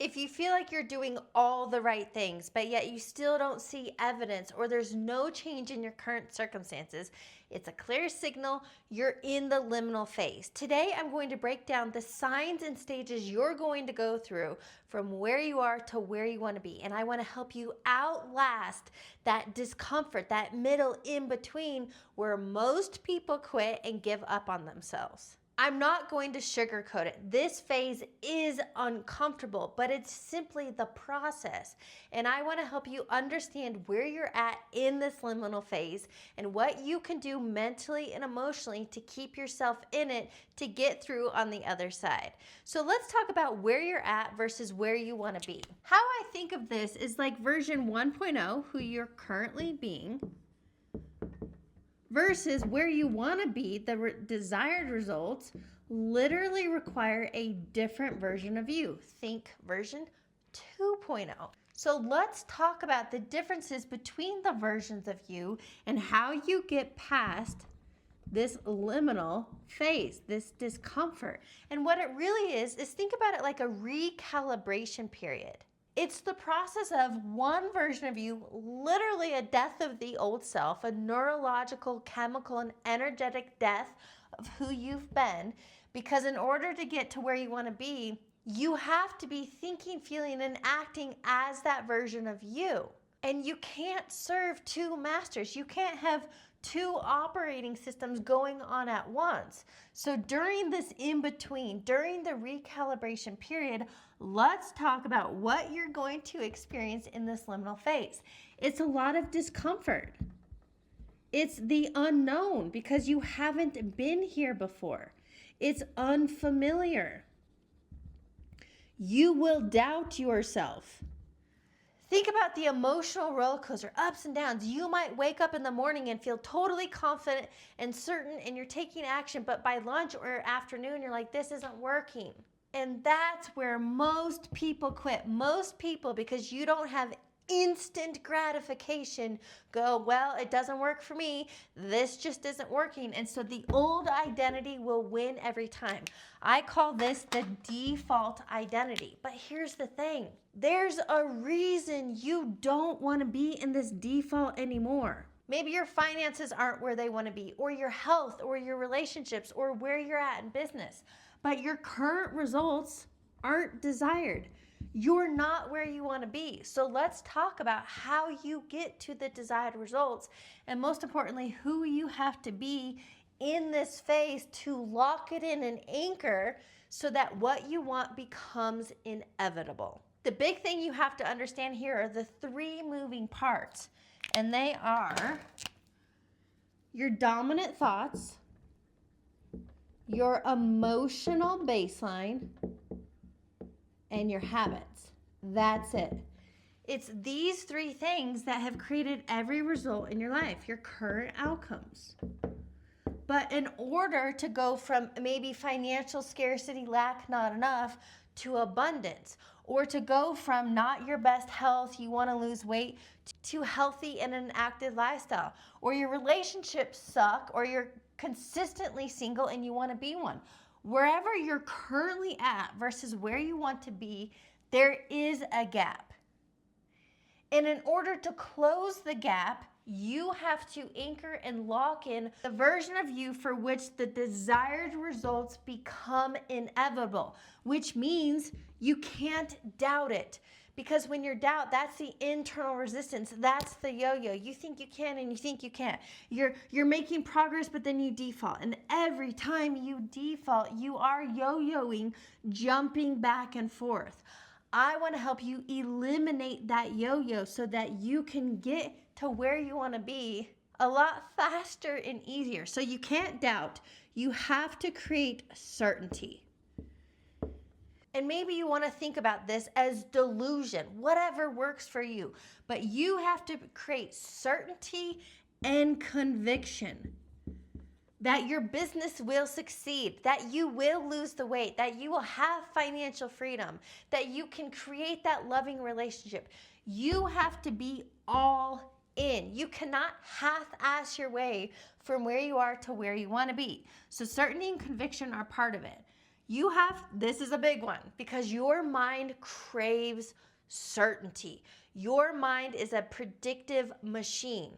If you feel like you're doing all the right things, but yet you still don't see evidence or there's no change in your current circumstances, it's a clear signal you're in the liminal phase. Today, I'm going to break down the signs and stages you're going to go through from where you are to where you want to be. And I want to help you outlast that discomfort, that middle in between where most people quit and give up on themselves. I'm not going to sugarcoat it. This phase is uncomfortable, but it's simply the process. And I want to help you understand where you're at in this liminal phase and what you can do mentally and emotionally to keep yourself in it to get through on the other side. So let's talk about where you're at versus where you want to be. How I think of this is like version 1.0, who you're currently being, versus where you want to be. The desired results literally require a different version of you. Think version 2.0. So let's talk about the differences between the versions of you and how you get past this liminal phase, this discomfort. And what it really is think about it like a recalibration period. It's the process of one version of you, literally a death of the old self, a neurological, chemical, and energetic death of who you've been. Because in order to get to where you want to be, you have to be thinking, feeling, and acting as that version of you. And you can't serve two masters. You can't have two operating systems going on at once. So during this in-between, during the recalibration period, let's talk about what you're going to experience in this liminal phase. It's a lot of discomfort. It's the unknown because you haven't been here before. It's unfamiliar. You will doubt yourself. Think about the emotional roller coaster, ups and downs. You might wake up in the morning and feel totally confident and certain and you're taking action, but by lunch or afternoon, you're like, this isn't working. And that's where most people quit. Most people, because you don't have instant gratification, go, well, it doesn't work for me. This just isn't working. And so the old identity will win every time. I call this the default identity. But here's the thing. There's a reason you don't want to be in this default anymore. Maybe your finances aren't where they want to be, or your health, or your relationships, or where you're at in business. But your current results aren't desired. You're not where you want to be. So let's talk about how you get to the desired results, and most importantly, who you have to be in this phase to lock it in and anchor so that what you want becomes inevitable. The big thing you have to understand here are the three moving parts, and they are your dominant thoughts, your emotional baseline, and your habits. That's it. It's these three things that have created every result in your life, your current outcomes. But in order to go from maybe financial scarcity, lack, not enough, to abundance, or to go from not your best health, you want to lose weight, to healthy and an active lifestyle, or your relationships suck, or you're consistently single and you want to be one. Wherever you're currently at versus where you want to be, there is a gap. And in order to close the gap, you have to anchor and lock in the version of you for which the desired results become inevitable, which means you can't doubt it. Because when you're doubt, that's the internal resistance. That's the yo-yo. You think you can and you think you can't. You're making progress, but then you default. And every time you default, you are yo-yoing, jumping back and forth. I want to help you eliminate that yo-yo so that you can get to where you want to be a lot faster and easier. So you can't doubt. You have to create certainty. And maybe you want to think about this as delusion, whatever works for you. But you have to create certainty and conviction that your business will succeed, that you will lose the weight, that you will have financial freedom, that you can create that loving relationship. You have to be all in. You cannot half-ass your way from where you are to where you want to be. So certainty and conviction are part of it. This is a big one because your mind craves certainty. Your mind is a predictive machine.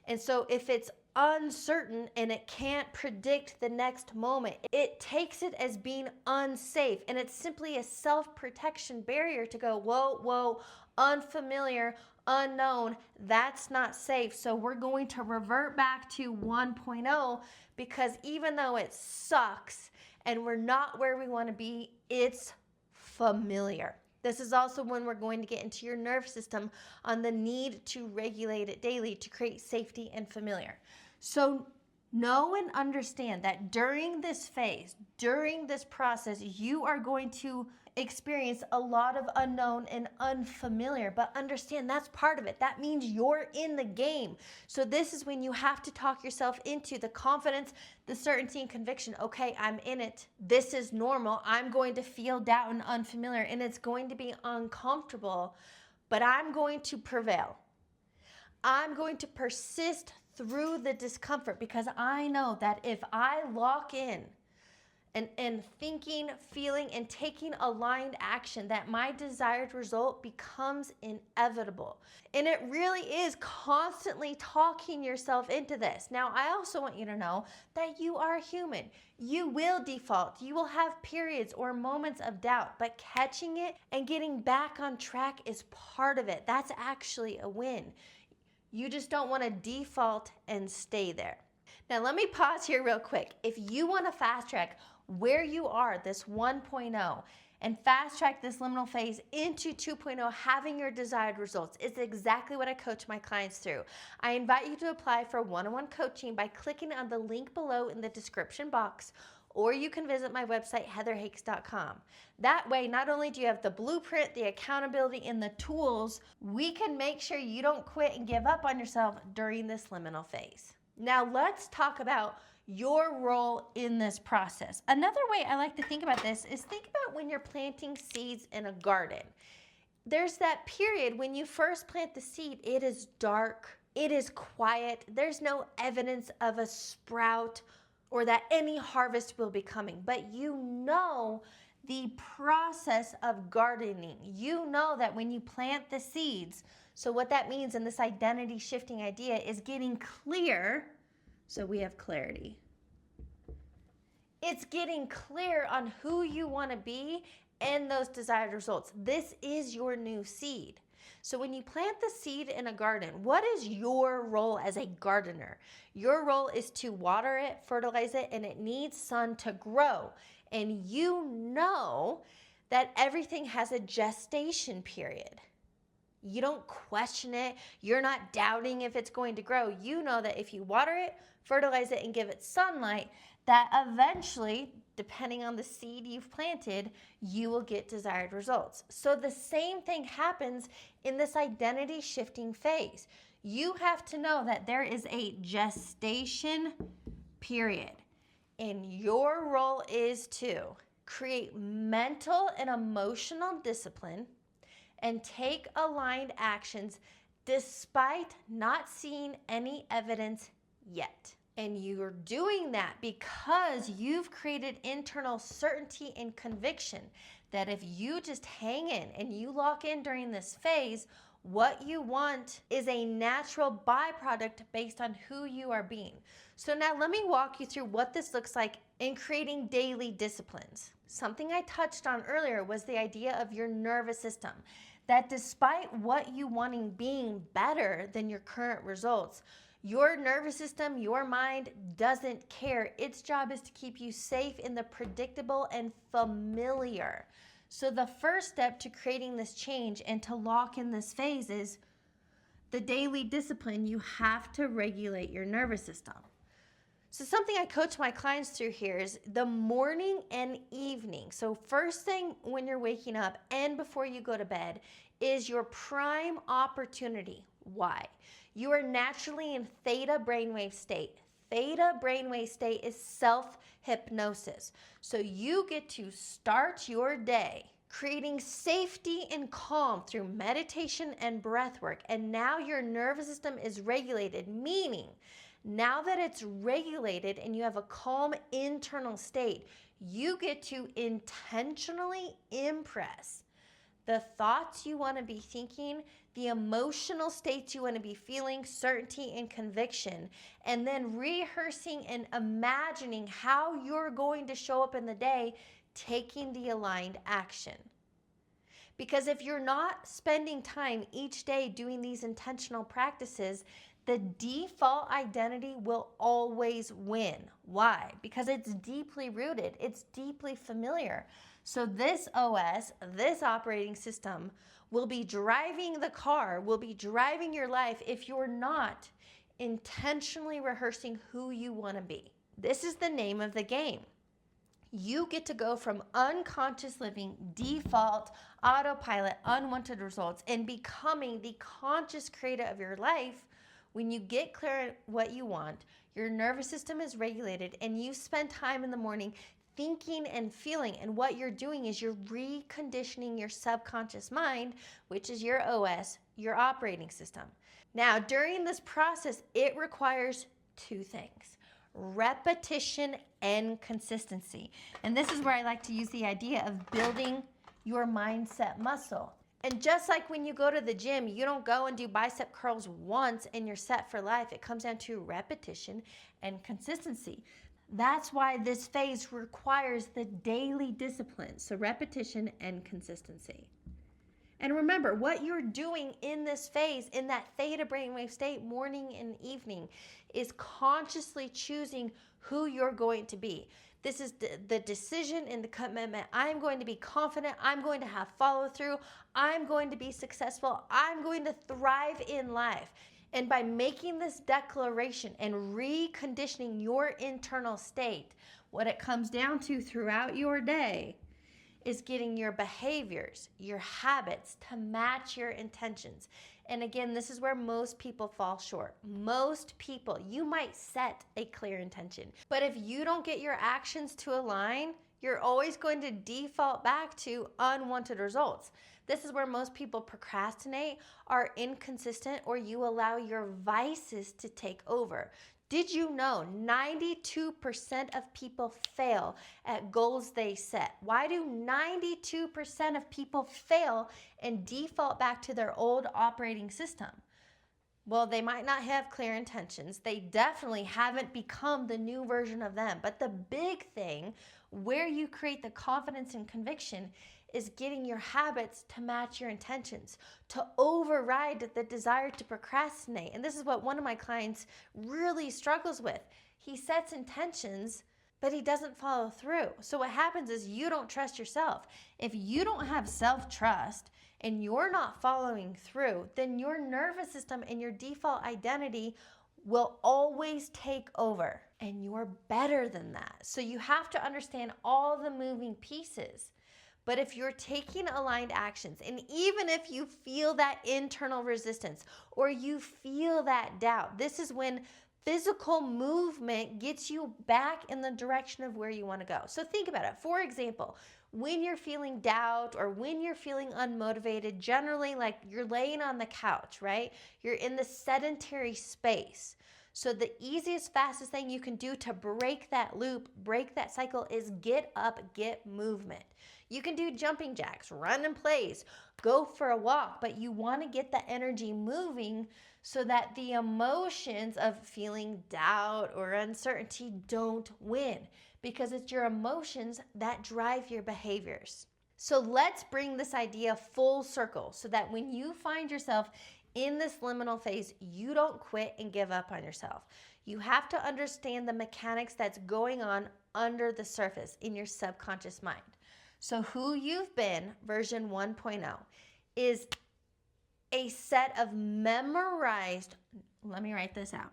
And so if it's uncertain and it can't predict the next moment, it takes it as being unsafe. And it's simply a self-protection barrier to go, whoa, unfamiliar, unknown, that's not safe. So we're going to revert back to 1.0 because even though it sucks and we're not where we want to be, it's familiar. This is also when we're going to get into your nervous system on the need to regulate it daily to create safety and familiar. So know and understand that during this phase, during this process, you are going to experience a lot of unknown and unfamiliar, but understand that's part of it. That means you're in the game. So this is when you have to talk yourself into the confidence, the certainty and conviction. Okay, I'm in it. This is normal. I'm going to feel doubt and unfamiliar, and it's going to be uncomfortable, but I'm going to prevail. I'm going to persist through the discomfort because I know that if I lock in and thinking, feeling, and taking aligned action, that my desired result becomes inevitable. And it really is constantly talking yourself into this. Now, I also want you to know that you are human. You will default. You will have periods or moments of doubt, but catching it and getting back on track is part of it. That's actually a win. You just don't want to default and stay there. Now, let me pause here real quick. If you want to fast track where you are, this 1.0, and fast track this liminal phase into 2.0, having your desired results, is exactly what I coach my clients through. I invite you to apply for one-on-one coaching by clicking on the link below in the description box, or you can visit my website, heatherhakes.com. That way, not only do you have the blueprint, the accountability, and the tools, we can make sure you don't quit and give up on yourself during this liminal phase. Now, let's talk about your role in this process. Another way I like to think about this is think about when you're planting seeds in a garden. There's that period when you first plant the seed, it is dark, it is quiet, there's no evidence of a sprout or that any harvest will be coming, but you know the process of gardening. You know that when you plant the seeds, so what that means in this identity shifting idea is getting clear. So we have clarity. It's getting clear on who you want to be and those desired results. This is your new seed. So when you plant the seed in a garden, what is your role as a gardener? Your role is to water it, fertilize it, and it needs sun to grow. And you know that everything has a gestation period. You don't question it. You're not doubting if it's going to grow. You know that if you water it, fertilize it, and give it sunlight, that eventually, depending on the seed you've planted, you will get desired results. So the same thing happens in this identity shifting phase. You have to know that there is a gestation period, and your role is to create mental and emotional discipline and take aligned actions despite not seeing any evidence yet. And you're doing that because you've created internal certainty and conviction that if you just hang in and you lock in during this phase, what you want is a natural byproduct based on who you are being. So now let me walk you through what this looks like in creating daily disciplines. Something I touched on earlier was the idea of your nervous system. That despite what you wanting being better than your current results, your nervous system, your mind doesn't care. Its job is to keep you safe in the predictable and familiar. So the first step to creating this change and to lock in this phase is the daily discipline. You have to regulate your nervous system. So something I coach my clients through here is the morning and evening. So first thing when you're waking up and before you go to bed is your prime opportunity. Why? You are naturally in theta brainwave state. Theta brainwave state is self-hypnosis. So you get to start your day creating safety and calm through meditation and breath work. And now your nervous system is regulated, meaning now that it's regulated and you have a calm internal state, You get to intentionally impress the thoughts you want to be thinking, the emotional states you want to be feeling, certainty and conviction, and then rehearsing and imagining how you're going to show up in the day, taking the aligned action. Because if you're not spending time each day doing these intentional practices, the default identity will always win. Why? Because it's deeply rooted, it's deeply familiar. So this OS, this operating system, will be driving the car, will be driving your life if you're not intentionally rehearsing who you want to be. This is the name of the game. You get to go from unconscious living, default, autopilot, unwanted results, and becoming the conscious creator of your life. When you get clear on what you want, your nervous system is regulated, and you spend time in the morning thinking and feeling, and what you're doing is you're reconditioning your subconscious mind, which is your OS, your operating system. Now, during this process, it requires two things: repetition and consistency. And this is where I like to use the idea of building your mindset muscle. And just like when you go to the gym, you don't go and do bicep curls once and you're set for life. It comes down to repetition and consistency. That's why this phase requires the daily discipline. So repetition and consistency. And remember, what you're doing in this phase, in that theta brainwave state, morning and evening, is consciously choosing who you're going to be. This is the decision and the commitment. I'm going to be confident. I'm going to have follow through. I'm going to be successful. I'm going to thrive in life. And by making this declaration and reconditioning your internal state, what it comes down to throughout your day is getting your behaviors, your habits to match your intentions. And again, this is where most people fall short. Most people, you might set a clear intention, but if you don't get your actions to align, you're always going to default back to unwanted results. This is where most people procrastinate, are inconsistent, or you allow your vices to take over. Did you know 92% of people fail at goals they set? Why do 92% of people fail and default back to their old operating system? Well, they might not have clear intentions. They definitely haven't become the new version of them. But the big thing where you create the confidence and conviction is getting your habits to match your intentions, to override the desire to procrastinate. And this is what one of my clients really struggles with. He sets intentions, but he doesn't follow through. So what happens is you don't trust yourself. If you don't have self-trust and you're not following through, then your nervous system and your default identity will always take over. And you're better than that. So you have to understand all the moving pieces. But if you're taking aligned actions, and even if you feel that internal resistance or you feel that doubt, this is when physical movement gets you back in the direction of where you want to go. So think about it. For example, when you're feeling doubt or when you're feeling unmotivated, generally like you're laying on the couch, right? You're in the sedentary space. So the easiest, fastest thing you can do to break that loop, break that cycle is get up, get movement. You can do jumping jacks, run in place, go for a walk, but you want to get the energy moving so that the emotions of feeling doubt or uncertainty don't win, because it's your emotions that drive your behaviors. So let's bring this idea full circle so that when you find yourself in this liminal phase, you don't quit and give up on yourself. You have to understand the mechanics that's going on under the surface in your subconscious mind. So who you've been, version 1.0, is a set of memorized, let me write this out,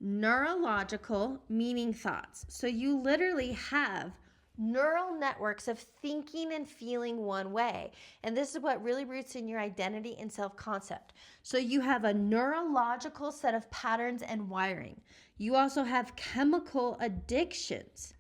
neurological meaning thoughts. So you literally have neural networks of thinking and feeling one way. And this is what really roots in your identity and self-concept. So you have a neurological set of patterns and wiring. You also have chemical addictions.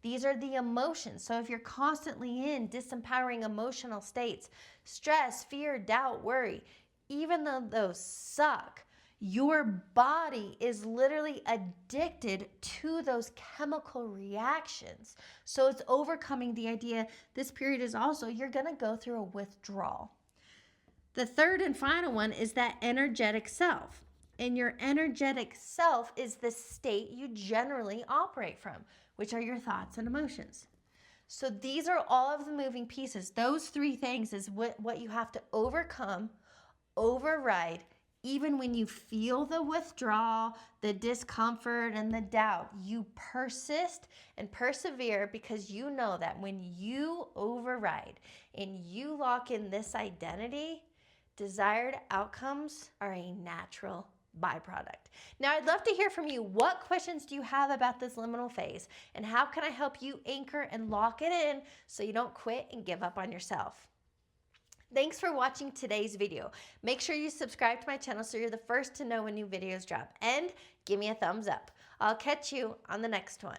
These are the emotions. So if you're constantly in disempowering emotional states, stress, fear, doubt, worry, even though those suck, Your body is literally addicted to those chemical reactions. So it's overcoming the idea this period is also, you're going to go through a withdrawal. The third and final one is that energetic self. And your energetic self is the state you generally operate from, which are your thoughts and emotions. So these are all of the moving pieces. Those three things is what you have to overcome, override, even when you feel the withdrawal, the discomfort, and the doubt. You persist and persevere because you know that when you override and you lock in this identity, desired outcomes are a natural byproduct. Now, I'd love to hear from you. What questions do you have about this liminal phase? And how can I help you anchor and lock it in so you don't quit and give up on yourself? Thanks for watching today's video. Make sure you subscribe to my channel so you're the first to know when new videos drop. And give me a thumbs up. I'll catch you on the next one.